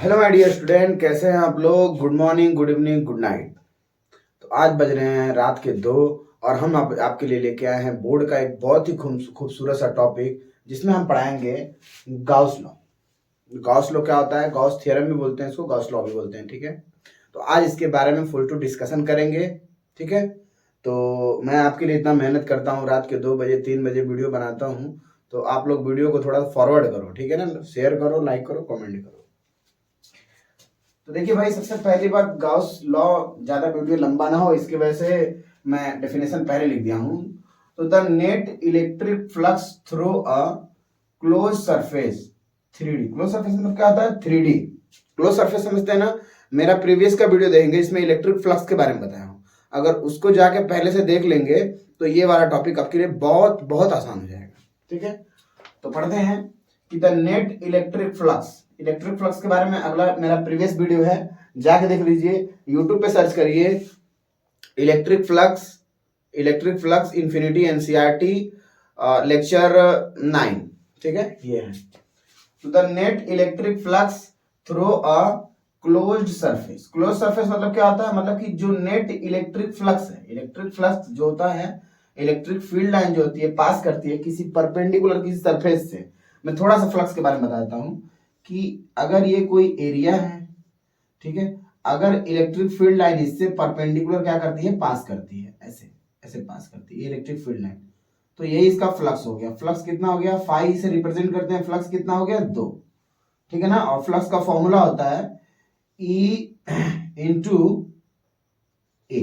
Hello my dear student, कैसे हैं आप लोग। Good morning, good evening, good night. तो आज बज रहे हैं रात के 2 और हम आपके लिए लेके आए हैं बोर्ड का एक बहुत ही खूबसूरत सा टॉपिक, जिसमें हम पढ़ाएंगे गाउस लॉ। गाउस लॉ क्या होता है? गाउस थ्योरम भी बोलते हैं इसको, गाउस लॉ भी बोलते हैं। ठीक है, तो आज इसके बारे में फुल टू डिस्कशन करेंगे। ठीक है, तो मैं आपके लिए इतना मेहनत करता हूँ, रात के 2 बजे 3 बजे वीडियो बनाता हूँ, तो आप लोग वीडियो को थोड़ा फॉरवर्ड करो। ठीक है ना, शेयर करो, लाइक करो, कमेंट करो। तो देखिए भाई, सबसे पहली बात, गाउस लॉ, ज्यादा वीडियो लंबा ना हो इसकी वजह से मैं डेफिनेशन पहले लिख दिया हूं। तो the net electric flux through a close surface 3D। Close surface मतलब क्या होता है? 3D। क्लोज सरफेस समझते हैं ना? मेरा प्रीवियस का वीडियो देखेंगे, इसमें इलेक्ट्रिक फ्लक्स के बारे में बताया हूं। अगर उसको जाके पहले से देख लेंगे तो ये वाला टॉपिक आपके लिए बहुत बहुत आसान हो जाएगा। ठीक है, तो पढ़ते हैं कि the net electric flux. Electric flux के बारे में अगला मेरा प्रीवियस वीडियो है, जाके देख लीजिए। यूट्यूब पे सर्च करिए electric flux infinity NCERT lecture 9। ठीक है, ये है। तो the net electric flux through a closed surface. Close surface मतलब क्या होता है? मतलब कि जो नेट इलेक्ट्रिक फ्लक्स है, इलेक्ट्रिक फ्लक्स जो होता है, इलेक्ट्रिक फील्ड लाइन जो होती है, पास करती है किसी परपेंडिकुलर किसी सरफेस से। मैं थोड़ा सा फ्लक्स के बारे में बता देता हूं कि अगर ये कोई एरिया है, ठीक है, अगर इलेक्ट्रिक फील्ड लाइन इससे परपेंडिकुलर क्या करती है? पास करती है, ऐसे ऐसे पास करती है इलेक्ट्रिक फील्ड लाइन, तो यही इसका फ्लक्स हो गया। फ्लक्स कितना हो गया? फाई से रिप्रेजेंट करते हैं, फ्लक्स कितना हो गया? 2। ठीक है ना, और फ्लक्स का फॉर्मूला होता है E इंटू ए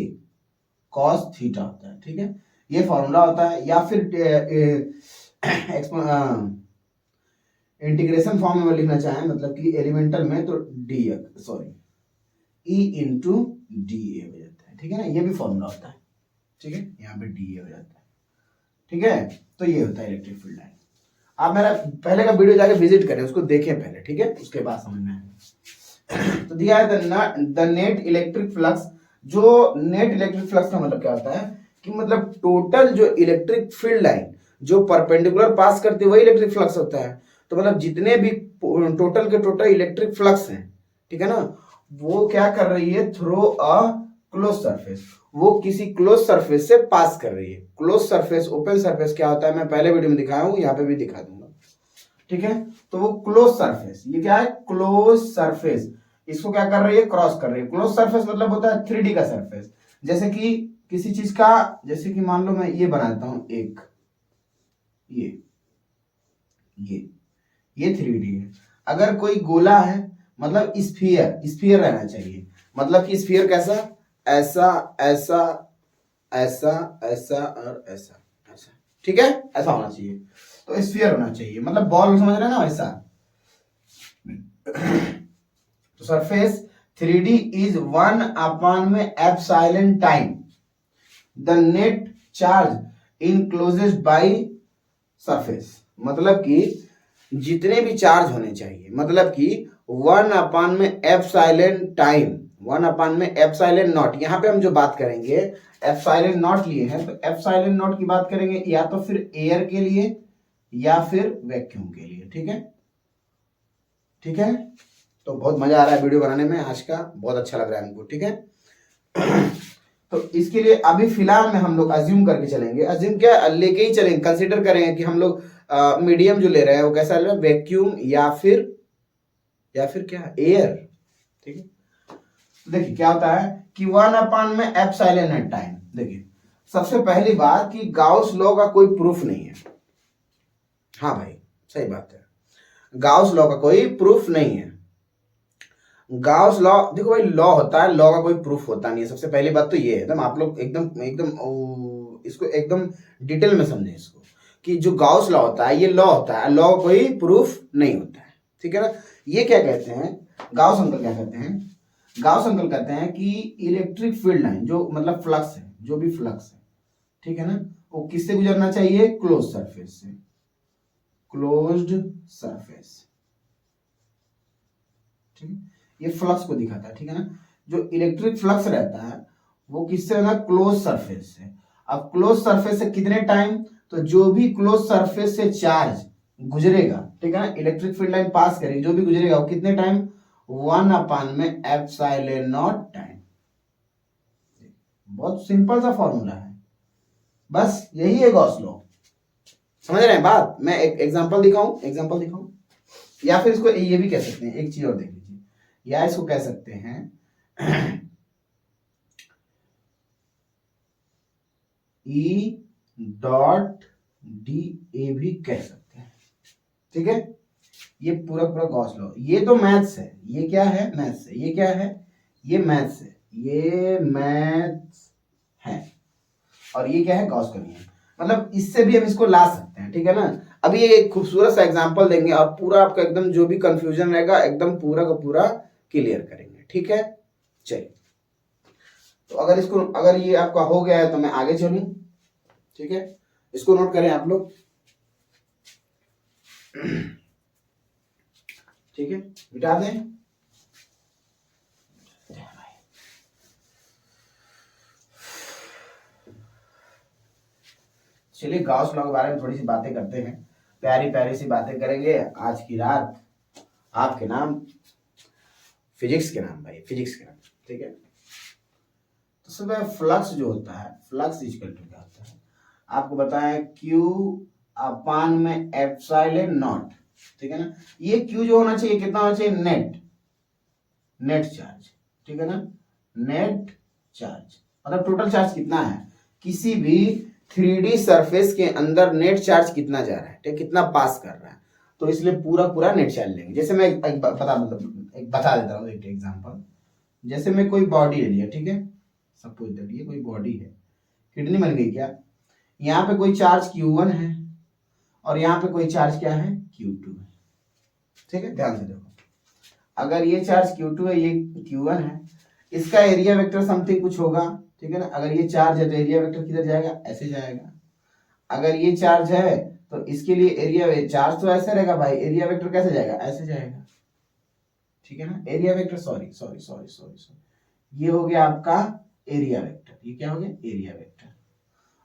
कॉस थीटा होता है। ठीक है, ये फॉर्मूला होता है, या फिर इंटीग्रेशन फॉर्म में लिखना चाहें, मतलब कि एलिमेंटल में, तो ई इंटू डी ए हो जाता है। ठीक है ना, ये भी फॉर्मूला होता है। ठीक है, यहाँ पे डी ए हो जाता है। ठीक है, तो ये होता है इलेक्ट्रिक फील्ड लाइन। आप मेरा पहले का वीडियो जाके विजिट करें, उसको देखें पहले। ठीक है, उसके बाद समझ में आए। तो दिया है द नेट इलेक्ट्रिक फ्लक्स। जो नेट इलेक्ट्रिक फ्लक्स का मतलब क्या होता है कि मतलब टोटल जो इलेक्ट्रिक फील्ड लाइन जो परपेंडिकुलर पास करती है वही इलेक्ट्रिक फ्लक्स होता है। तो मतलब जितने भी टोटल के टोटल इलेक्ट्रिक फ्लक्स हैं, ठीक है ना, वो क्या कर रही है? थ्रू अ क्लोज सरफेस, वो किसी क्लोज सरफेस से पास कर रही है। क्लोज सरफेस, ओपन सरफेस क्या होता है मैं पहले वीडियो में दिखाया हूं, यहाँ पे भी दिखा दूंगा। ठीक है, तो वो क्लोज सरफेस, ये क्या है? क्लोज सरफेस, इसको क्या कर रही है? क्रॉस कर रही है। क्लोज सरफेस मतलब होता है 3D का सरफेस। जैसे कि किसी चीज का, जैसे कि मान लो मैं ये बनाता हूं, एक ये 3D है। अगर कोई गोला है, मतलब स्फीयर रहना चाहिए। मतलब कि स्फीयर कैसा? ऐसा ऐसा ऐसा ऐसा और ऐसा ऐसा। ठीक है, ऐसा होना चाहिए, तो स्फीयर होना चाहिए, मतलब बॉल, समझ रहे हैं ना, वैसा। तो सरफेस 3D इज 1 में epsilon time the net charge enclosed by surface. मतलब कि जितने भी चार्ज होने चाहिए, मतलब कि 1 में एप्सिलॉन टाइम, 1 में एप्सिलॉन नॉट। यहाँ पे हम जो बात करेंगे एप्सिलॉन नॉट लिए हैं, तो एप्सिलॉन नॉट की बात करेंगे या तो फिर एयर के लिए या फिर वैक्यूम के लिए। ठीक है, ठीक है, तो बहुत मजा आ रहा है वीडियो बनाने में आज का, बहुत अच्छा लग रहा है हमको। ठीक है, तो इसके लिए अभी फिलहाल में हम लोग अज्यूम करके चलेंगे। अज्यूम क्या लेके ही चलेंगे, कंसीडर करेंगे कि हम लोग मीडियम जो ले रहे हैं वो कैसा ले रहे हैं? वैक्यूम या फिर क्या? एयर। ठीक है, देखिए क्या होता है कि 1 में एप्सिलॉन टाइम। देखिए सबसे पहली बात कि गाउस लॉ का कोई प्रूफ नहीं है। हाँ भाई, सही बात है, गाउस लॉ का कोई प्रूफ नहीं है। गाउस लॉ, देखो भाई, लॉ होता है, लॉ का कोई प्रूफ होता नहीं है। सबसे पहली बात तो ये है, एकदम आप लोग एकदम एकदम इसको एकदम डिटेल में समझें इसको, कि जो गाउस लॉ होता है ये लॉ होता है, लॉ का कोई प्रूफ नहीं होता है। ठीक है ना, ये क्या कहते हैं गाउस अंकल? क्या कहते हैं गाउस अंकल? कहते हैं कि इलेक्ट्रिक फील्ड लाइन जो मतलब फ्लक्स है, जो भी फ्लक्स है, ठीक है ना, वो किससे गुजरना चाहिए? क्लोज सरफेस से, क्लोज्ड सरफेस। ठीक है, ये फ्लक्स को दिखाता है। ठीक है ना, जो इलेक्ट्रिक फ्लक्स रहता है वो किससे होना? क्लोज सरफेस से। अब क्लोज सरफेस से कितने टाइम? तो जो भी क्लोज सरफेस से चार्ज गुजरेगा, ठीक है ना, इलेक्ट्रिक फील्ड लाइन पास करेगी, जो भी गुजरेगा वो कितने टाइम? 1/में एप्सिलॉन नॉट टाइम। बहुत सिंपल सा फॉर्मूला है, बस यही है गॉस लॉ। समझ रहे हैं बात? मैं एक एग्जांपल दिखाऊं, या फिर इसको ये भी कह सकते हैं, एक चीज और देख लीजिए, या इसको कह सकते हैं E डॉट डी ए भी कह सकते हैं, ठीक है। ये पूरा पूरा गॉस लॉ, ये तो मैथ्स है, ये क्या है? मैथ्स है। ये क्या है? ये मैथ्स है, ये मैथ्स है। और ये क्या है? गॉस का नियम। मतलब इससे भी हम इसको ला सकते हैं, ठीक है ना। अभी ये एक खूबसूरत सा एग्जांपल देंगे और पूरा आपका एकदम जो भी कंफ्यूजन रहेगा एकदम पूरा का पूरा क्लियर करेंगे, ठीक है। चलिए, तो अगर ये आपका हो गया है तो मैं आगे चलूं, ठीक है। इसको नोट करें आप लोग, ठीक है, मिटा दें। चलिए गॉस लॉ के बारे में थोड़ी सी बातें करते हैं, प्यारी प्यारी सी बातें करेंगे आज की रात आपके नाम, फिजिक्स के नाम भाई, फिजिक्स के नाम, ठीक है। तो सुबह फ्लक्स जो होता है, फ्लक्स इक्वल टू क्या होता है आपको बताएं, Q/में एप्सिलॉन नॉट, ठीक है ना। ये Q जो होना चाहिए कितना होना चाहिए? नेट चार्ज, ठीक है ना। नेट चार्ज मतलब टोटल चार्ज कितना है, किसी भी 3D सरफेस के अंदर नेट चार्ज कितना जा रहा है, ठीक, कितना पास कर रहा है, तो इसलिए पूरा पूरा नेट चार्ज लेंगे। जैसे मैं एक बता देता हूँ एक एग्जांपल। जैसे मैं कोई बॉडी ले लिया, ठीक है, सपोज दैट ये कोई बॉडी है, किडनी बन गई क्या, यहाँ पे कोई चार्ज Q1 है और यहाँ पे कोई चार्ज क्या है? Q2 है, ठीक है। ध्यान से देखो, अगर ये चार्ज Q2 है, ये Q1 है, इसका एरिया वेक्टर समथिंग कुछ होगा, ठीक है ना। अगर ये चार्ज है तो एरिया वेक्टर किधर जाएगा? ऐसे जाएगा। अगर ये चार्ज है तो इसके लिए एरिया, चार्ज तो ऐसे रहेगा भाई, एरिया वेक्टर कैसे जाएगा? ऐसे जाएगा, ठीक है ना। एरिया वेक्टर, सॉरी, ये हो गया आपका एरिया वेक्टर। ये क्या हो गया? Area vector.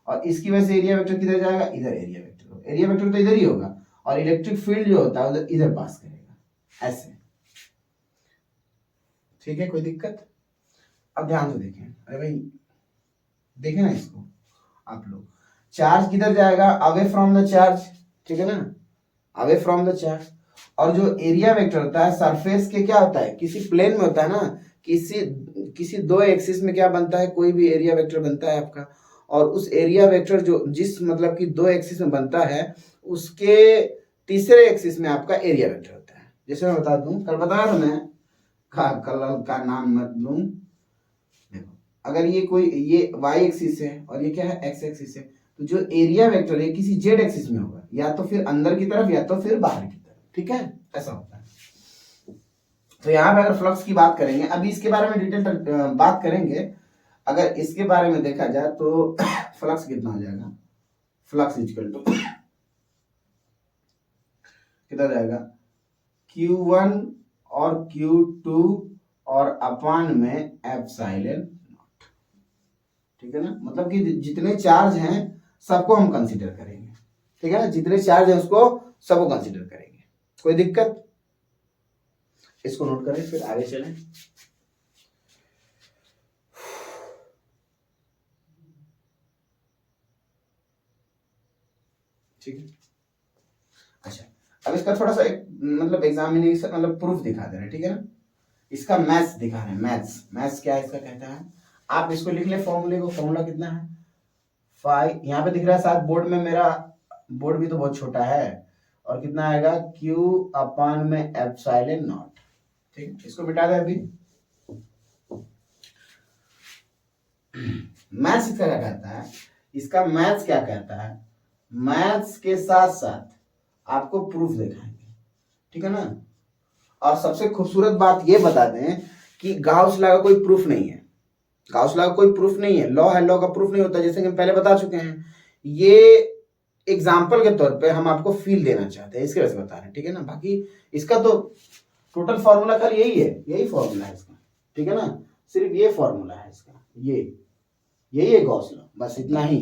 और इसकी वजह से एरिया वेक्टर किधर जाएगा? इधर एरिया वेक्टर, एरिया वेक्टर तो इधर ही होगा, और इलेक्ट्रिक फील्ड जो होता है उधर इधर पास करेगा, ऐसे, ठीक है। कोई दिक्कत? अब ध्यान से देखें, अरे भाई देखें ना इसको आप लोग, चार्ज किधर जाएगा? अवे फ्रॉम द चार्ज, ठीक है ना, अवे फ्रॉम द चार्ज। और जो एरिया वेक्टर होता है सरफेस के क्या होता है? किसी प्लेन में होता है ना, किसी दो एक्सिस में क्या बनता है? कोई भी एरिया वेक्टर बनता है आपका। और उस एरिया वेक्टर जो जिस मतलब कि दो एक्सिस में बनता है, उसके तीसरे एक्सिस में आपका एरिया वेक्टर होता है। जैसे मैं बता दूं, कल बताया था मैं, कल का नाम मत लूं। देखो, अगर ये कोई, ये वाई एक्सिस है और ये क्या है? एक्स एक्सिस है, तो जो एरिया वेक्टर है किसी जेड एक्सिस में होगा, या तो फिर अंदर की तरफ या तो फिर बाहर की तरफ, ठीक है, ऐसा होता है। तो यहाँ पे अगर फ्लक्स की बात करेंगे, अभी इसके बारे में डिटेल बात करेंगे। अगर इसके बारे में देखा जाए तो फ्लक्स कितना हो जाएगा? फ्लक्स इक्वल टू कितना जाएगा? Q1 और Q2 और अपान में एप्सिलॉन नॉट, ठीक है ना। मतलब कि जितने चार्ज हैं सबको हम कंसीडर करेंगे, ठीक है ना, जितने चार्ज है उसको सबको कंसीडर करेंगे। कोई दिक्कत? इसको नोट करें, फिर आगे चलें। ठीक है, अच्छा, अब इसका थोड़ा सा एक मतलब एग्जामिनेशन मतलब प्रूफ दिखा दे रहे हैं, ठीक है ना। इसका मैथ्स दिखा रहे हैं, मैथ्स क्या है इसका कहता है, आप इसको लिख ले फॉर्मूले को। फॉर्मूला कितना है? 5, यहाँ पे दिख रहा है साथ बोर्ड में, मेरा बोर्ड भी तो बहुत छोटा है, और कितना आएगा? Q/में एप्सिलॉन नॉट, ठीक है। इसको मिटा दे अभी। मैथ्स इसका क्या कहता है? इसका मैथ्स क्या कहता है? मैथ्स के साथ साथ आपको प्रूफ दिखाएंगे, ठीक है ना। और सबसे खूबसूरत बात ये बता दें कि गाउस लॉ का कोई प्रूफ नहीं है, गाउस लॉ का कोई प्रूफ नहीं है, लॉ है, लॉ का प्रूफ नहीं होता, जैसे कि हम पहले बता चुके हैं। ये एग्जाम्पल के तौर पे हम आपको फील देना चाहते हैं, इसके वजह से बता रहे हैं, ठीक है ना। बाकी इसका तो टोटल फॉर्मूला खाली यही है, यही फॉर्मूला है इसका, ठीक है ना। सिर्फ ये फॉर्मूला है इसका, यही है गॉस लॉ, बस इतना ही,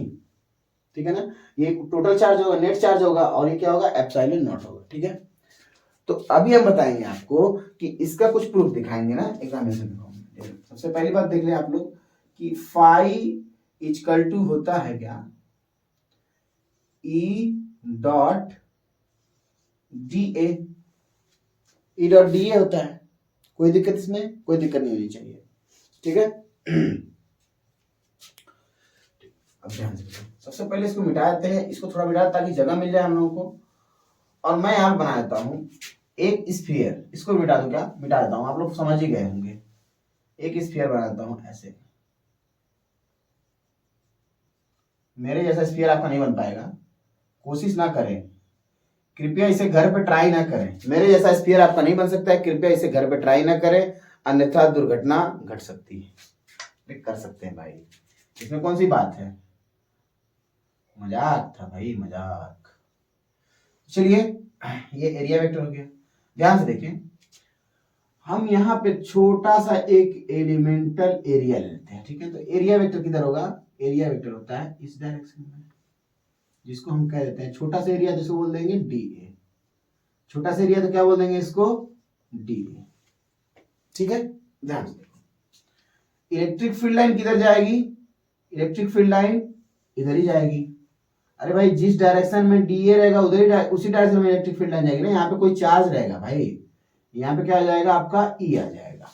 ठीक है ना। ये टोटल चार्ज होगा, नेट चार्ज होगा, और ये क्या होगा? एप्सिलॉन नॉट होगा, ठीक है। तो अभी हम बताएंगे आपको कि इसका कुछ प्रूफ दिखाएंगे ना एग्जामिनेशन में। सबसे पहली बात देख लें आप लोग कि फाई इक्वल टू होता है क्या, ई डॉट डी ए। ई डॉट डी ए होता है, कोई दिक्कत इसमें, कोई दिक्कत नहीं होनी चाहिए, ठीक है। अब ध्यान से सबसे पहले इसको मिटा देते हैं, इसको थोड़ा मिटा ताकि जगह मिल जाए हम लोगों को। और मैं यहाँ बना देता हूँ एक स्फीयर, इसको मिटा दो, क्या मिटा देता हूँ, आप लोग समझ ही गए होंगे। एक स्फीयर बना देता हूँ ऐसे, मेरे जैसा स्फीयर आपका नहीं बन पाएगा, कोशिश ना करें, कृपया इसे घर पे ट्राई ना करें। मेरे जैसा स्फीयर आपका नहीं बन सकता है, कृपया इसे घर पे ट्राई ना करें, अन्यथा दुर्घटना घट सकती है। कर सकते हैं भाई, इसमें कौन सी बात है, मजाक था भाई, मजाक। चलिए ये एरिया वेक्टर हो गया। ध्यान से देखें, हम यहाँ पे छोटा सा एक एलिमेंटल एरिया लेते हैं, ठीक है। तो एरिया वेक्टर किधर होगा, एरिया वेक्टर होता है इस डायरेक्शन में, जिसको हम कह देते हैं छोटा सा एरिया, जिसको बोल देंगे डी ए। छोटा सा एरिया तो क्या बोल देंगे इसको, डी ए, ठीक है। ध्यान से देखो, इलेक्ट्रिक फील्ड लाइन किधर जाएगी, इलेक्ट्रिक फील्ड लाइन इधर ही जाएगी। अरे भाई जिस डायरेक्शन में डी ए रहेगा उधर ही उसी डायरेक्शन में इलेक्ट्रिक फील्ड लाइन जाएगी ना। यहाँ पे कोई चार्ज रहेगा भाई, यहाँ पे क्या आ जाएगा आपका ई आ जाएगा।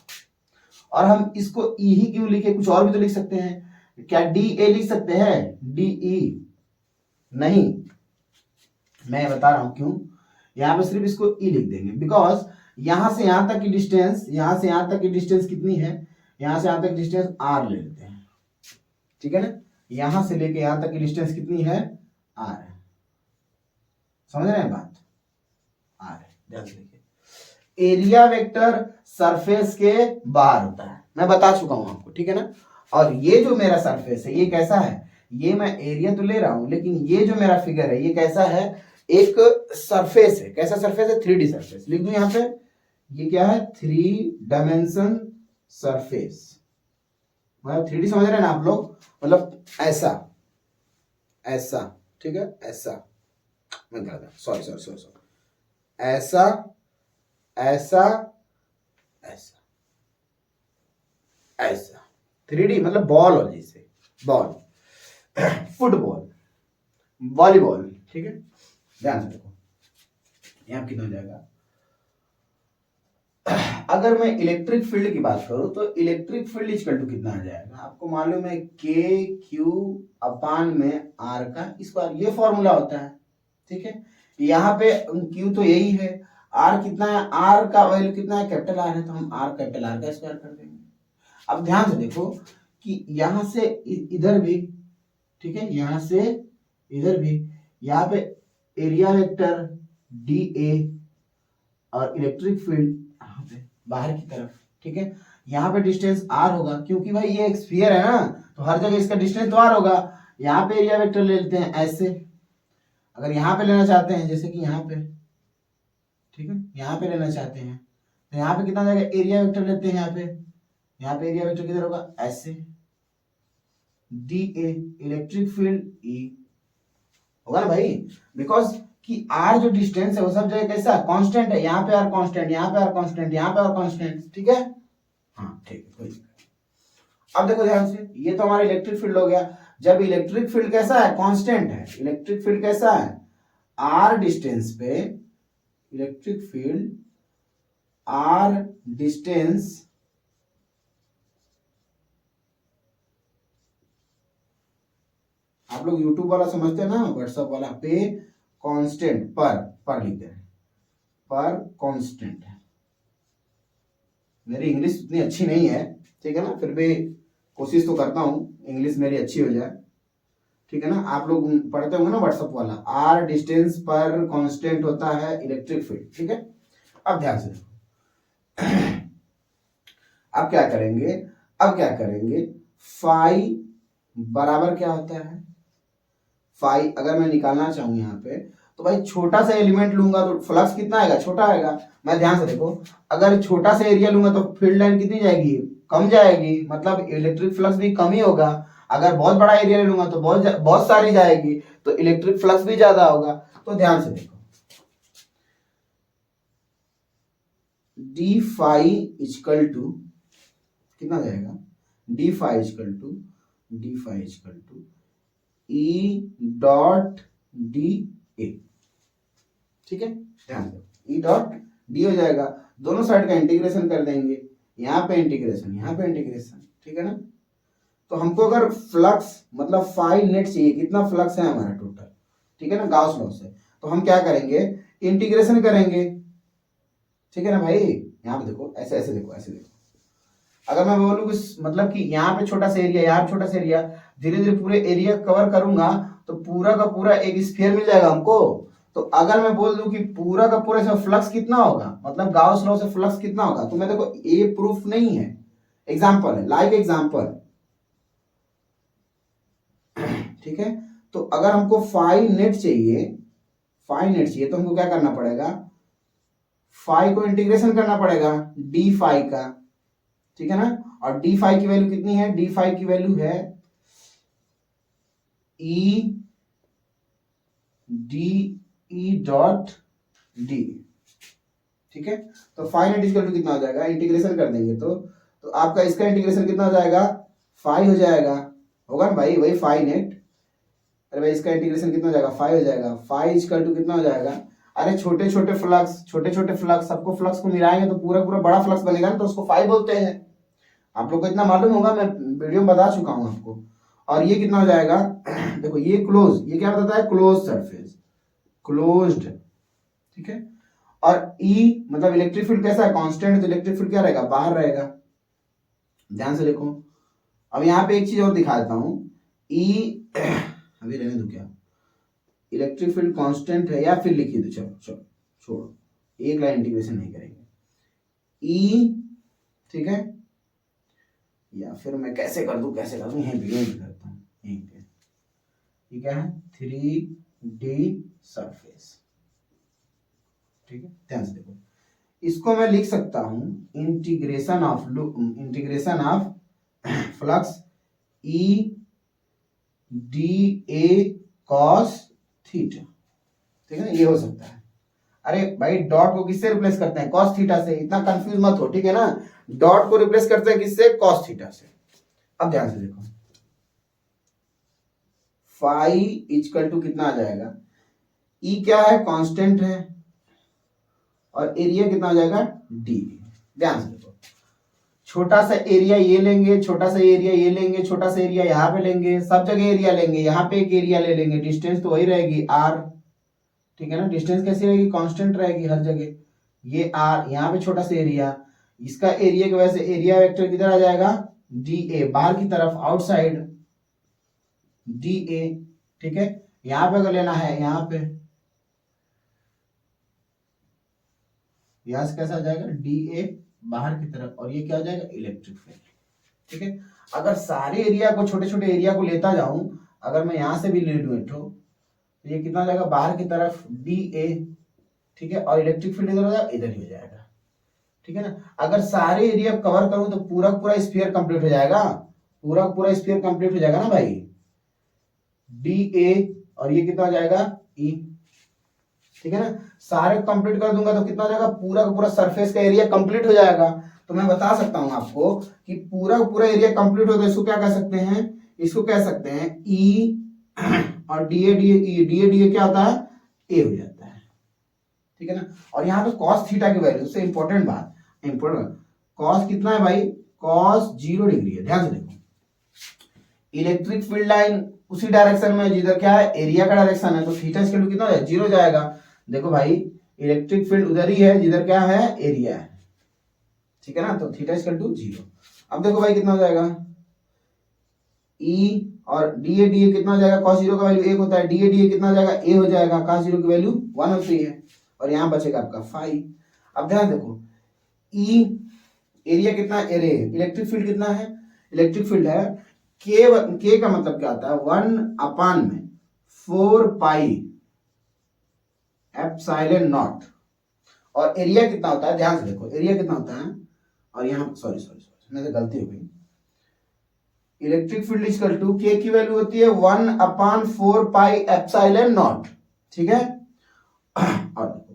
और हम इसको ई ही क्यों लिखे, कुछ और भी तो लिख सकते हैं, क्या डी ए लिख सकते हैं, डी ई नहीं, मैं बता रहा हूं क्यों। यहाँ पे सिर्फ इसको ई लिख देंगे, बिकॉज यहां से यहां तक की डिस्टेंस, यहां से यहां तक की डिस्टेंस कितनी है, यहां से यहां तक डिस्टेंस आर ले लेते हैं, ठीक है ना। यहां से लेके यहां तक की डिस्टेंस कितनी है, आर है, समझ रहे हैं बात, आर है। ध्यान से देखिए, एरिया वेक्टर सरफेस के बाहर होता है, मैं बता चुका हूं आपको, ठीक है ना। और ये जो मेरा सरफेस है ये कैसा है, ये मैं एरिया तो ले रहा हूं, लेकिन ये जो मेरा फिगर है ये कैसा है, एक सरफेस है। कैसा सरफेस है, 3D सरफेस। लिख दूं यहां पे, ये क्या है, 3 डायमेंशन सरफेस। मतलब 3D समझ रहे हैं ना आप लोग, मतलब ऐसा ऐसा, ठीक है, ऐसा, मैं गलत, सॉरी सॉरी सॉरी सॉरी, ऐसा ऐसा ऐसा ऐसा, 3D मतलब बॉल और जैसे बॉल, फुटबॉल, वॉलीबॉल, ठीक है। ध्यान से देखो यहाँ कितना हो जाएगा। अगर मैं इलेक्ट्रिक फील्ड की बात करूं तो इलेक्ट्रिक फील्ड इक्वल टू कितना आ जाएगा, आपको मालूम है के क्यू अपान में आर का स्क्वायर, ये फॉर्मूला होता है, ठीक है। यहाँ पे क्यू तो यही है, आर कितना है, आर का वैल्यू कितना है, कैपिटल आर है, तो हम आर कैपिटल आर का स्क्वायर कर देंगे। अब ध्यान से देखो कि यहां से इधर भी, ठीक है, यहां से इधर भी, यहाँ पे एरिया वेक्टर डी ए और इलेक्ट्रिक फील्ड यहाँ पे बाहर की तरफ, ठीक है। यहाँ पे डिस्टेंस आर होगा, क्योंकि भाई ये एक स्फीयर है ना, तो हर जगह इसका डिस्टेंस तो आर होगा। यहाँ पे एरिया वेक्टर ले लेते हैं ऐसे, अगर यहाँ पे लेना चाहते हैं जैसे कि यहाँ पे, ठीक है, यहाँ पे लेना चाहते हैं तो यहाँ पे कितना जाएगा, एरिया वेक्टर लेते हैं यहाँ पे एरिया वेक्टर किधर होगा, ऐसे, D A electric field E होगा ना भाई, बिकॉज कि आर जो डिस्टेंस है वो सब जगह कैसा कांस्टेंट है, यहाँ पे आर कांस्टेंट, यहाँ पे आर कांस्टेंट, यहाँ पे आर कांस्टेंट, ठीक है। हाँ ठीक है, कोई। अब देखो ध्यान से, ये तो हमारा इलेक्ट्रिक फील्ड हो गया। जब इलेक्ट्रिक फील्ड कैसा है, कांस्टेंट है, इलेक्ट्रिक फील्ड कैसा है, आर डिस्टेंस पे इलेक्ट्रिक फील्ड आर डिस्टेंस आप लोग यूट्यूब वाला समझते हैं ना, व्हाट्सएप वाला पे कांस्टेंट पर लिखते हैं, पर कांस्टेंट है। मेरी इंग्लिश इतनी अच्छी नहीं है, ठीक है ना, फिर भी कोशिश तो करता हूं इंग्लिश मेरी अच्छी हो जाए, ठीक है ना। आप लोग पढ़ते होंगे ना व्हाट्सएप वाला, आर डिस्टेंस पर कांस्टेंट होता है इलेक्ट्रिक फील्ड, ठीक है। अब ध्यान से अब क्या करेंगे, फाई बराबर क्या होता है, फाई अगर मैं निकालना चाहूं यहाँ पे तो भाई छोटा सा एलिमेंट लूंगा तो फ्लक्स कितना आएगा, छोटा आएगा। मैं ध्यान से देखो, अगर छोटा सा एरिया लूंगा तो फील्ड लाइन कितनी जाएगी, कम जाएगी, मतलब इलेक्ट्रिक फ्लक्स भी कम ही होगा। अगर बहुत बड़ा एरिया ले लूंगा तो बहुत सारी जाएगी, तो इलेक्ट्रिक फ्लक्स भी ज्यादा होगा। तो ध्यान से देखो, डी फाई इक्वल टू कितना हो जाएगा, d phi equal to E dot d A. ठीक है, ध्यान दो, ई डॉट डी हो जाएगा, दोनों साइड का इंटीग्रेशन कर देंगे, यहाँ पे इंटीग्रेशन, यहाँ पे इंटीग्रेशन। ठीक है ना, तो हमको अगर फ्लक्स मतलब फाई नेट चाहिए, कितना फ्लक्स है हमारा टोटल, ठीक है ना, गाउस लॉ से, तो हम क्या करेंगे, इंटीग्रेशन करेंगे। ठीक है ना भाई, यहाँ पे देखो, ऐसे ऐसे देखो, ऐसे देखो, अगर मैं बोलूँ कि मतलब कि यहाँ पे छोटा सा एरिया, यहाँ पे छोटा सा एरिया, धीरे धीरे पूरे एरिया कवर करूंगा तो पूरा का पूरा एक स्फीयर मिल जाएगा हमको। तो अगर मैं बोल दूं कि पूरा का पूरा इसमें फ्लक्स कितना होगा, मतलब गाउस लॉ से फ्लक्स कितना होगा, तो मैं देखो ये प्रूफ नहीं है, एग्जाम्पल है, लाइव एग्जाम्पल। ठीक है, तो अगर हमको फाई नेट चाहिए तो हमको क्या करना पड़ेगा, फाई को इंटीग्रेशन करना पड़ेगा डी फाई का। ठीक है ना, और डी फाई की वैल्यू कितनी है, डी फाई की वैल्यू है ई डॉट डी। ठीक है, तो फाई नेट इक्वल टू कितना हो जाएगा, इंटीग्रेशन कर देंगे तो आपका इसका इंटीग्रेशन कितना हो जाएगा, फाई हो जाएगा, होगा ना भाई, वही फाई नेट। अरे भाई इसका इंटीग्रेशन कितना हो जाएगा, फाई हो जाएगा, फाई इक्वल टू कितना हो जाएगा, अरे छोटे छोटे फ्लक्स सबको फ्लक्स को मिलाएंगे तो पूरा पूरा बड़ा फ्लक्स बनेगा ना, तो उसको फाई बोलते हैं। आप लोग को इतना मालूम होगा, मैं वीडियो में बता चुका हूं आपको। और ये कितना हो जाएगा, देखो ये क्लोज, ये क्या बताता है, क्लोज सरफेस, क्लोज्ड। ठीक है, और ई मतलब इलेक्ट्रिक फील्ड कैसा है, कांस्टेंट, तो इलेक्ट्रिक फील्ड क्या रहेगा, बाहर रहेगा। ध्यान से देखो, अब यहाँ पे एक चीज और दिखा देता हूं, ई अभी रहने दो, क्या इलेक्ट्रिक फील्ड कांस्टेंट है, या फिर लिखिए दो, चलो छोड़ो, एक लाइन इंटीग्रेशन नहीं करेंगे, ई, ठीक है, या फिर मैं कैसे कर दूं, यहीं पे करता हूँ, यहीं पे, ठीक है, 3D सरफेस। ठीक है, ध्यान से देखो, इसको मैं लिख सकता हूं integration of flux E d A cos theta. ठीक है ना, ये हो सकता है। अरे भाई डॉट को किससे रिप्लेस करते हैं, कॉस थीटा से, इतना कंफ्यूज मत हो। ठीक है ना, डॉट को रिप्लेस करते हैं किससे, कॉस थीटा से। अब ध्यान से देखो, फाई इक्वल टू कितना आ जाएगा, ई क्या है, कांस्टेंट है, और एरिया कितना हो जाएगा, डी। ध्यान से देखो, छोटा सा एरिया ये लेंगे, छोटा सा एरिया ये लेंगे, छोटा सा एरिया यहाँ पे लेंगे, सब जगह एरिया लेंगे, यहाँ पे एक एरिया ले लेंगे, डिस्टेंस तो वही रहेगी आर। ठीक है ना, डिस्टेंस कैसी रहेगी, कांस्टेंट रहेगी हर जगह, ये आर, यहाँ पे छोटा सा एरिया, इसका एरिया की वजह से एरिया वेक्टर किधर आ जाएगा, डी ए, बाहर की तरफ, आउटसाइड डी ए। ठीक है, यहां पे अगर लेना है, यहां पे यहां से कैसा आ जाएगा, डी ए बाहर की तरफ, और ये क्या हो जाएगा, इलेक्ट्रिक फील्ड। ठीक है, अगर सारे एरिया को, छोटे छोटे एरिया को लेता जाऊं, अगर मैं यहां से भी ले लूं तो ये कितना हो जाएगा, बाहर की तरफ डी ए। ठीक है, और इलेक्ट्रिक फील्ड इधर हो जाएगा, इधर ही हो जाएगा। ठीक है ना, अगर सारे एरिया कवर करूं तो पूरा पूरा स्फीयर कंप्लीट हो जाएगा, पूरा पूरा स्फीयर कंप्लीट हो जाएगा ना भाई, डी ए, और ये कितना हो जाएगा, ई। ठीक है ना, सारे कंप्लीट कर दूंगा तो कितना हो जाएगा, पूरा का पूरा सरफेस का एरिया कंप्लीट हो जाएगा। तो मैं बता सकता हूं आपको कि पूरा का पूरा एरिया कंप्लीट हो, तो इसको क्या कह सकते हैं, इसको कह सकते हैं ई, और डी ए क्या होता है, ए हो जाता है। ठीक है ना, और यहाँ पे कॉस थीटा की वैल्यू, सबसे इंपॉर्टेंट बात, कॉस कितना है भाई, कॉस 0 डिग्री है। ध्यान से देखो, इलेक्ट्रिक फील्ड लाइन उसी डायरेक्शन में जिधर क्या है, एरिया का डायरेक्शन है, तो थीटा इसका कितना है, 0 जाएगा। देखो भाई, इलेक्ट्रिक फील्ड उधर ही है जिधर क्या है, एरिया है। ठीक है ना, तो थीटा इक्वल टू 0। अब देखो भाई कितना हो जाएगा, ई और डी ए कितना हो जाएगा, cos 0 का वैल्यू 1 होता है, डी ए कितना हो जाएगा, ए हो जाएगा, cos 0 की वैल्यू 1 होती है, और यहाँ बचेगा आपका फाई। अब ध्यान देखो, ई एरिया कितना, एरिया, इलेक्ट्रिक फील्ड कितना है, इलेक्ट्रिक फील्ड है के का मतलब क्या होता है, 1/4 पाई एप्सिलॉन नॉट, और एरिया कितना होता है, ध्यान से देखो, एरिया कितना होता है, और यहाँ सॉरी मेरे से गलती हो गई, इलेक्ट्रिक फील्ड इक्वल टू के की वैल्यू होती है 1/4 पाई एप्सिलॉन नॉट। ठीक है, और देखो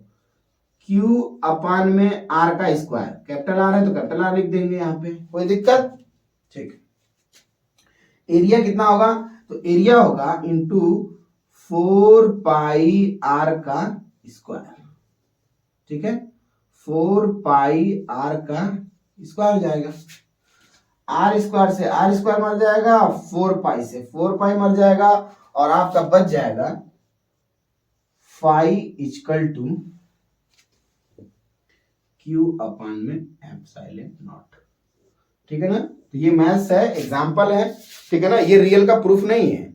क्यू अपान में आर का स्क्वायर, कैपिटल आर है तो कैपिटल आर लिख देंगे यहाँ पे, कोई दिक्कत? ठीक। एरिया कितना होगा? तो एरिया होगा इंटू 4 पाई आर का स्क्वायर, ठीक है, 4 पाई आर का स्क्वायर हो जाएगा। आर स्क्वायर से आर स्क्वायर मर जाएगा, 4 पाई से 4 पाई मर जाएगा, और आपका बच जाएगा फाई इक्वल टू क्यू अपान में एप्सिलॉन नॉट, ठीक है ना। तो ये मैथ्स है, एग्जांपल है, ठीक है ना, ये रियल का प्रूफ नहीं है,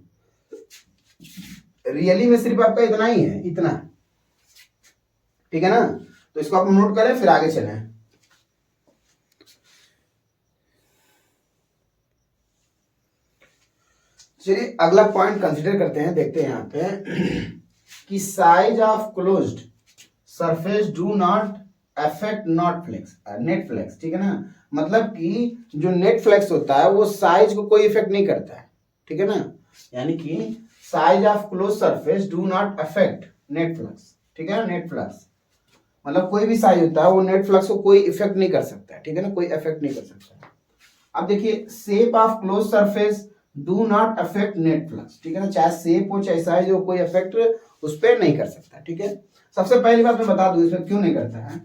रियली में सिर्फ आपका इतना ही है, इतना, ठीक है ना। तो इसको आप नोट करें, फिर आगे चलें। चलिए अगला पॉइंट कंसीडर करते हैं, देखते हैं यहाँ पे कि size of closed surface do not affect not flux net flux, ठीक है ना। मतलब कि जो नेट फ्लेक्स होता है वो साइज को कोई इफेक्ट नहीं करता है, ठीक है ना। यानी कि size of close surface do not affect net flux, ठीक है ना। नेट फ्लक्स मतलब कोई भी साइज होता है वो नेट फ्लक्स को कोई इफेक्ट नहीं कर सकता है, ठीक है ना, कोई इफेक्ट नहीं कर सकता। अब देखिए shape of close surface do not affect net flux, ठीक है ना, चाहे शेप हो चाहे साइज हो, कोई इफेक्ट उस पर नहीं कर सकता, ठीक है। सबसे पहली बात मैं बता दूं इसमें क्यों नहीं करता है,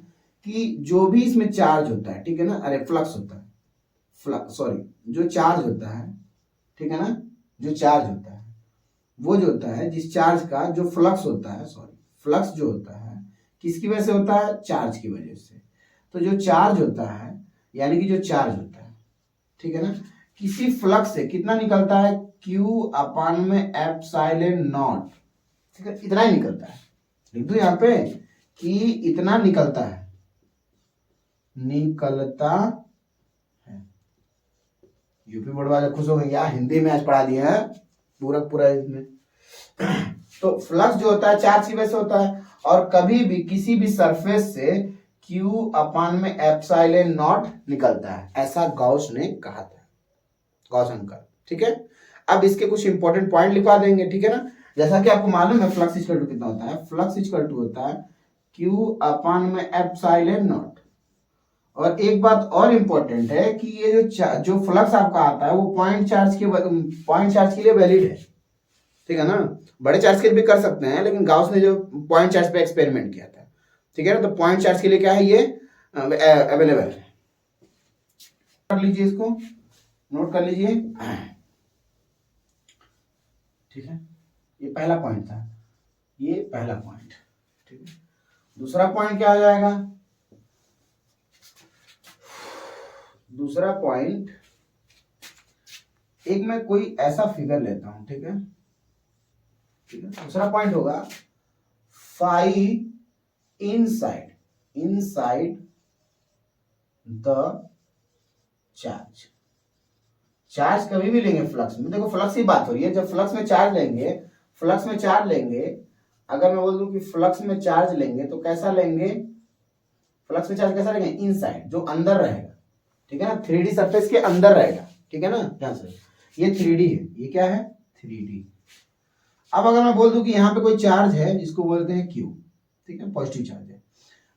कि जो भी इसमें चार्ज होता है, ठीक है ना, अरे फ्लक्स होता है, सॉरी जो चार्ज होता है, ठीक है ना, जो चार्ज होता है वो जो होता है, जिस चार्ज का जो फ्लक्स होता है, सॉरी फ्लक्स जो होता है किसकी वजह से होता है? चार्ज की वजह से। तो जो चार्ज होता है यानी कि जो चार्ज होता है, ठीक है ना, किसी फ्लक्स से कितना निकलता है? Q अपान में एप्सिलॉन नॉट, ठीक है, इतना ही निकलता है। लिख दो यहाँ पे कि इतना निकलता है, निकलता है। यूपी बोर्ड वाले खुश हो गए, यार हिंदी में आज पढ़ा दिया है पूरा पूरा इसमें। तो फ्लक्स जो होता है चार्ज की वजह से होता है, और कभी भी किसी भी सरफेस से Q अपान में एप्सिलॉन नॉट निकलता है, ऐसा गॉस ने कहा था, गॉस अंकल, ठीक है। अब इसके कुछ इंपॉर्टेंट पॉइंट लिखवा देंगे, ठीक है ना। जैसा कि आपको मालूम है फ्लक्स इक्वल टू कितना होता है, फ्लक्स इक्वल टू होता है Q अपान में एप्सिलॉन नॉट। और एक बात और इंपॉर्टेंट है कि ये जो फ्लक्स आपका आता है वो पॉइंट चार्ज के लिए वैलिड है, ठीक है ना। बड़े चार्ज के लिए भी कर सकते हैं, लेकिन गाउस ने जो पॉइंट चार्ज पे एक्सपेरिमेंट किया था, ठीक है ना, तो पॉइंट चार्ज के लिए क्या है, ये अवेलेबल है। कर लीजिए, इसको नोट कर लीजिए, ठीक है। ये पहला पॉइंट था, ये पहला पॉइंट, ठीक है। दूसरा पॉइंट क्या आ जाएगा? दूसरा पॉइंट, एक मैं कोई ऐसा फिगर लेता हूं, ठीक है, ठीक है। दूसरा पॉइंट होगा phi inside the charge. Charge कभी भी लेंगे फ्लक्स में, देखो फ्लक्स की बात हो रही है, जब फ्लक्स में चार्ज लेंगे, अगर मैं बोल दूं कि फ्लक्स में चार्ज लेंगे तो कैसा लेंगे? फ्लक्स में चार्ज कैसा लेंगे? इनसाइड, जो अंदर रहेगा, ठीक है ना, 3D सरफेस के अंदर रहेगा, ठीक है ना। ध्यान से, ये 3D है, ये क्या है? 3D। अब अगर मैं बोल दूं कि यहाँ पे कोई चार्ज है जिसको बोलते हैं Q, ठीक है, पॉजिटिव चार्ज है।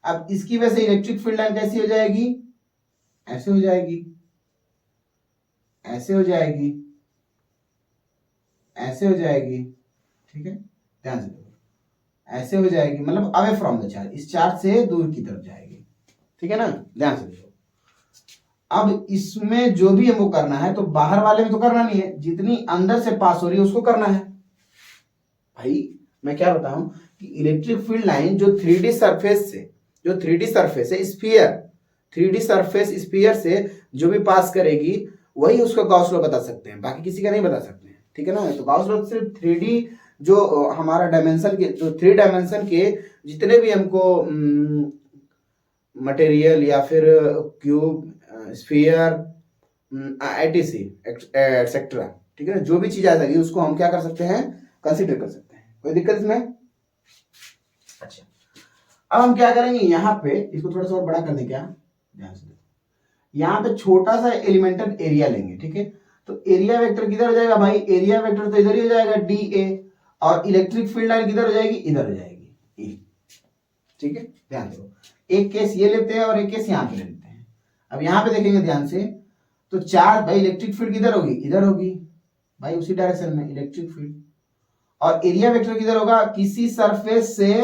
अब इसकी वजह से इलेक्ट्रिक फील्ड लाइन कैसी हो जाएगी? ऐसे हो जाएगी, ऐसे हो जाएगी, ऐसे हो जाएगी, ठीक है, ध्यान से देखो, ऐसे हो जाएगी, मतलब अवे फ्रॉम द चार्ज, इस चार्ज से दूर की तरफ जाएगी, ठीक है ना, ध्यान से देखो। अब इसमें जो भी हमको करना है, तो बाहर वाले में तो करना नहीं है, जितनी अंदर से पास हो रही है उसको करना है। भाई मैं क्या बताऊं कि इलेक्ट्रिक फील्ड लाइन जो 3D सरफेस है, स्फीयर, 3D सरफेस स्फीयर से जो भी पास करेगी वही उसका गॉस लॉ बता सकते हैं, बाकी किसी का नहीं बता सकते हैं, ठीक है ना। तो गॉस लॉ सिर्फ 3D जो हमारा डायमेंशन के, जो 3 डायमेंशन के जितने भी हमको मटेरियल या फिर क्यूब, स्फीयर, ITC एक्सेट्रा, ठीक है ना, जो भी चीज आ जाएगी उसको हम क्या कर सकते हैं? कंसीडर कर सकते हैं, कोई दिक्कत इसमें? अच्छा, अब हम क्या करेंगे, यहाँ पे इसको थोड़ा सा और बड़ा कर दें क्या, ध्यान से देखो, यहाँ पे छोटा सा एलिमेंटल एरिया लेंगे, ठीक है। तो एरिया वेक्टर किधर हो जाएगा भाई? एरिया वेक्टर तो इधर ही हो जाएगा, DA, और इलेक्ट्रिक फील्ड लाइन किधर हो जाएगी? इधर हो जाएगी, ठीक है, ध्यान दो, एक केस ये लेते हैं और एक केस यहाँ पे ले लेते हैं। अब यहाँ पे देखेंगे ध्यान से, तो चार्ज भाई इलेक्ट्रिक फील्ड किधर होगी, इधर होगी भाई, उसी डायरेक्शन में इलेक्ट्रिक फील्ड, और एरिया वेक्टर किधर होगा, किसी सरफेस से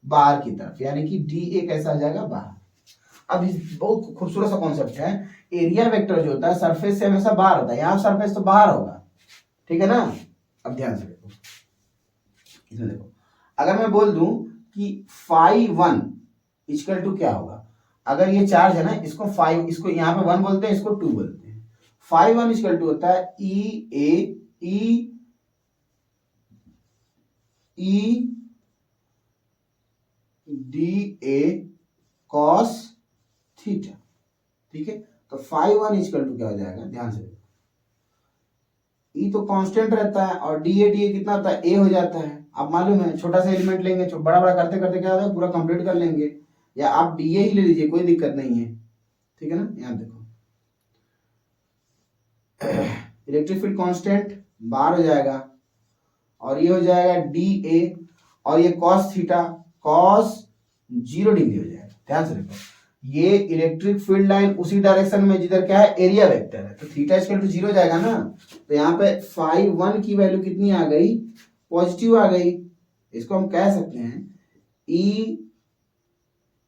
बाहर की तरफ, यानी कि डी ए कैसा आ जाएगा, बाहर। अब बहुत खूबसूरत सा कॉन्सेप्ट है, एरिया वेक्टर जो होता है सरफेस से हमेशा बाहर होता है, यहाँ सरफेस तो बाहर होगा, ठीक है ना। अब ध्यान से देखो, इसमें देखो, अगर मैं बोल दूं कि phi1 इक्वल टू क्या होगा, अगर ये चार्ज है ना, इसको 5, इसको यहाँ पे 1 बोलते हैं, इसको 2 बोलते हैं। phi1 इक्वल टू होता है ई डी ए कॉस थीटा, ठीक है। तो phi1 इक्वल टू क्या हो जाएगा, ध्यान से, ई तो कांस्टेंट रहता है और डी ए कितना होता है, ए हो जाता है। आप मालूम है, छोटा सा एलिमेंट लेंगे, बड़ा बड़ा करते करते क्या होता है, पूरा कंप्लीट कर लेंगे, या आप डी ए ही ले लीजिए, कोई दिक्कत नहीं है, ठीक है ना। यहाँ देखो, इलेक्ट्रिक फील्ड कांस्टेंट बाहर हो जाएगा, और ये हो जाएगा डी ए, और ये कॉस थीटा कॉस 0 डिग्री हो जाएगा। ध्यान से देखो, ये इलेक्ट्रिक फील्ड लाइन उसी डायरेक्शन में जिधर क्या है, एरिया वेक्टर है, तो थीटा इक्वल टू 0 जाएगा ना। तो यहाँ पे phi1 की वैल्यू कितनी आ गई, पॉजिटिव आ गई। इसको हम कह सकते हैं ई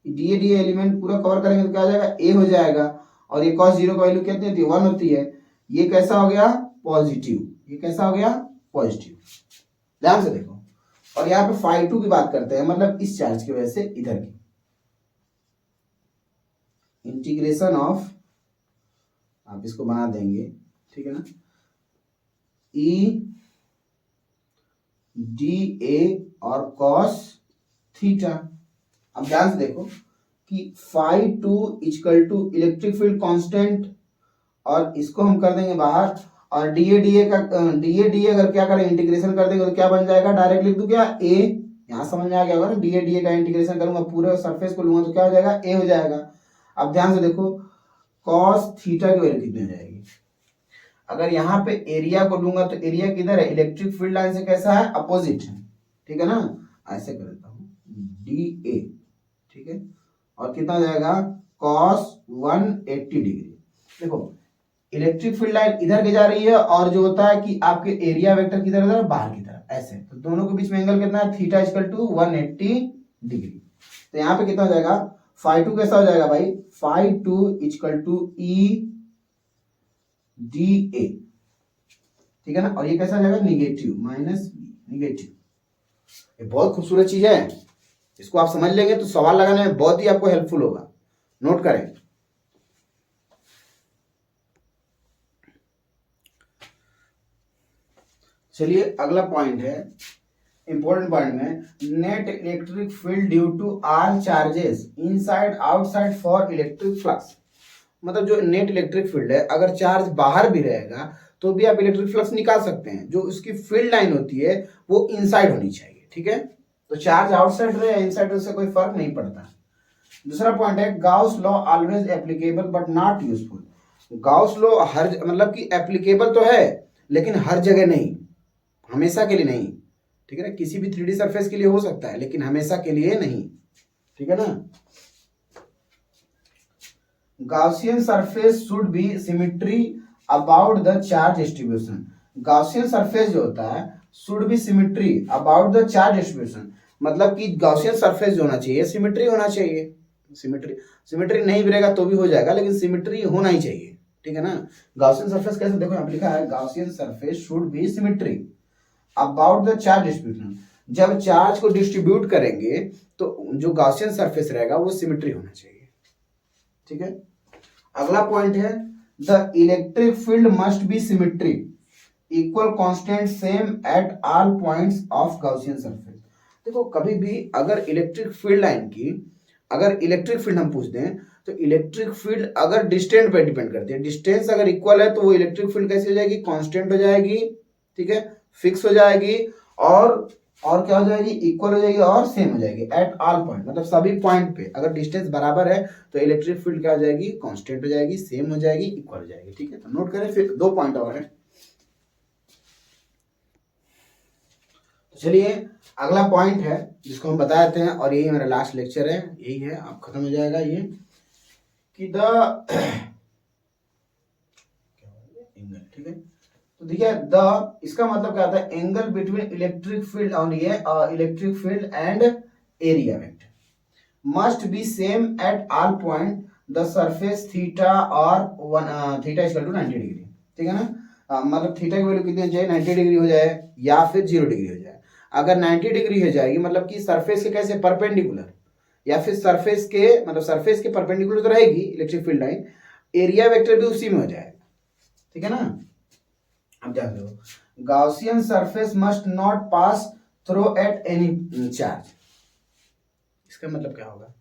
डी एलिमेंट पूरा कवर करेंगे तो क्या हो जाएगा, ए हो जाएगा, और ये cos 0 का वैल्यू कितनी होती है, 1 होती है। ये कैसा हो गया, पॉजिटिव, ये कैसा हो गया, पॉजिटिव। ध्यान से देखो, और यहाँ पे phi2 की बात करते हैं, मतलब इस चार्ज की वजह से इधर की इंटीग्रेशन ऑफ, आप इसको बना देंगे, ठीक है ना, ई डी ए और कॉस थीटा। अब ध्यान से देखो कि phi2 equal to electric field constant, और इसको हम कर देंगे बाहर, और डी ए अगर क्या करें, इंटीग्रेशन कर देंगे तो क्या बन जाएगा, डायरेक्ट लिख दूं क्या, ए, यहां समझ में आ गया होगा ना, डी ए का इंटीग्रेशन करूंगा, पूरे सरफेस को लूंगा तो क्या हो जाएगा, ए हो जाएगा। अब ध्यान से देखो, कॉस थीटा की वैल्यू कितनी हो जाएगी, अगर यहाँ पे एरिया को लूंगा तो एरिया किधर है, इलेक्ट्रिक फील्ड लाइन से कैसा है, अपोजिट है, ठीक है ना। ऐसे कर देता हूँ डी ए, ठीक है, और कितना हो जाएगा, cos 180 डिग्री। देखो, इलेक्ट्रिक फील्ड लाइन इधर की जा रही है, और जो होता है कि आपके एरिया वेक्टर किधर है, बाहर की तरफ, ऐसे, तो दोनों के बीच में एंगल कितना है, थीटा इक्वल टू 180 डिग्री। तो यहाँ पे कितना हो जाएगा, phi2 कैसा हो जाएगा भाई, phi2 equal to E d A, ठीक है ना, और ये कैसा हो जाएगा, निगेटिव, माइनस निगेटिव। ये बहुत खूबसूरत चीज है, इसको आप समझ लेंगे तो सवाल लगाने में बहुत ही आपको हेल्पफुल होगा, नोट करें। चलिए अगला पॉइंट है, इंपॉर्टेंट पॉइंट में, net electric field due to all charges inside outside for electric flux. मतलब जो नेट इलेक्ट्रिक फील्ड है, अगर चार्ज बाहर भी रहेगा तो भी आप इलेक्ट्रिक फ्लक्स निकाल सकते हैं, जो उसकी फील्ड लाइन होती है वो इनसाइड होनी चाहिए, ठीक है। तो चार्ज आउटसाइड रहे या इनसाइड, उससे कोई फर्क नहीं पड़ता। दूसरा पॉइंट है, Gauss law always applicable but not useful. Gauss law हर, मतलब कि एप्लीकेबल तो है लेकिन हर जगह नहीं, हमेशा के लिए नहीं, ठीक है ना। किसी भी 3D सरफेस के लिए हो सकता है लेकिन हमेशा के लिए नहीं, ठीक है ना। Gaussian surface should be symmetry about the charge distribution. Gaussian surface जो होता है should be symmetry about the charge distribution, मतलब कि Gaussian surface जो होना चाहिए सिमिट्री होना चाहिए। सिमिट्री नहीं भी रहेगा तो भी हो जाएगा, लेकिन सिमिट्री होना ही चाहिए, ठीक है ना। Gaussian surface कैसे, देखो यहाँ पे लिखा है, Gaussian surface should be symmetry about the charge distribution। जब चार्ज को डिस्ट्रीब्यूट करेंगे तो जो Gaussian surface रहेगा वो सिमिट्री होना चाहिए, ठीक है। अगला पॉइंट है, the electric field must be symmetric, equal constant same at all points of Gaussian surface. देखो कभी भी अगर इलेक्ट्रिक फील्ड लाइन की, अगर इलेक्ट्रिक फील्ड हम पूछ दें तो इलेक्ट्रिक फील्ड अगर डिस्टेंस पे डिपेंड करती है, डिस्टेंस अगर इक्वल है तो वो इलेक्ट्रिक फील्ड कैसी हो जाएगी, कांस्टेंट हो जाएगी, ठीक है, फिक्स हो जाएगी, और क्या हो जाएगी, इक्वल हो जाएगी और सेम हो जाएगी एट ऑल पॉइंट, मतलब सभी पॉइंट पे अगर डिस्टेंस बराबर है तो इलेक्ट्रिक फील्ड क्या हो जाएगी, कांस्टेंट हो जाएगी, सेम हो जाएगी, इक्वल हो जाएगी, ठीक है। तो नोट करें, फिर 2 पॉइंट और है। तो चलिए अगला पॉइंट है जिसको हम बता देते हैं, और यही मेरा लास्ट लेक्चर है, यही है, अब खत्म हो जाएगा ये कि द ठीक है। तो देखिए द इसका मतलब क्या होता है, एंगल बिटवीन इलेक्ट्रिक फील्ड और ये electric field and area vector must be same at all point the surface theta और थीटा इक्वल टू 90 डिग्री, ठीक है ना। मतलब थीटा की वैल्यू कितनी हो जाए, 90 डिग्री हो जाए या फिर 0 डिग्री हो जाए। अगर 90 डिग्री हो जाएगी मतलब कि सरफेस के कैसे परपेंडिकुलर, या फिर सरफेस के मतलब सरफेस के परपेंडिकुलर तो रहेगी electric field line, area vector भी उसी में हो जाएगा, ठीक है ना। अब ध्यान दो, Gaussian surface must not pass through at any charge. इसका मतलब क्या होगा,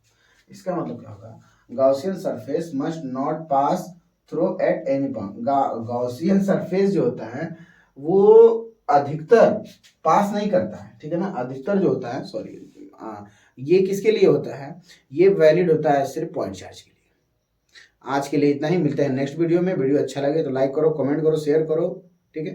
इसका मतलब क्या होगा, Gaussian surface must not pass through at any point. Gaussian surface जो होता है वो अधिकतर पास नहीं करता है, ठीक है ना। अधिकतर जो होता है, सॉरी ये किसके लिए होता है, ये वैलिड होता है सिर्फ पॉइंट चार्ज के लिए। आज के लिए इतना ही, मिलते हैं नेक्स्ट वीडियो में। वीडियो अच्छा लगे तो लाइक करो, कमेंट करो, शेयर करो, ठीक है।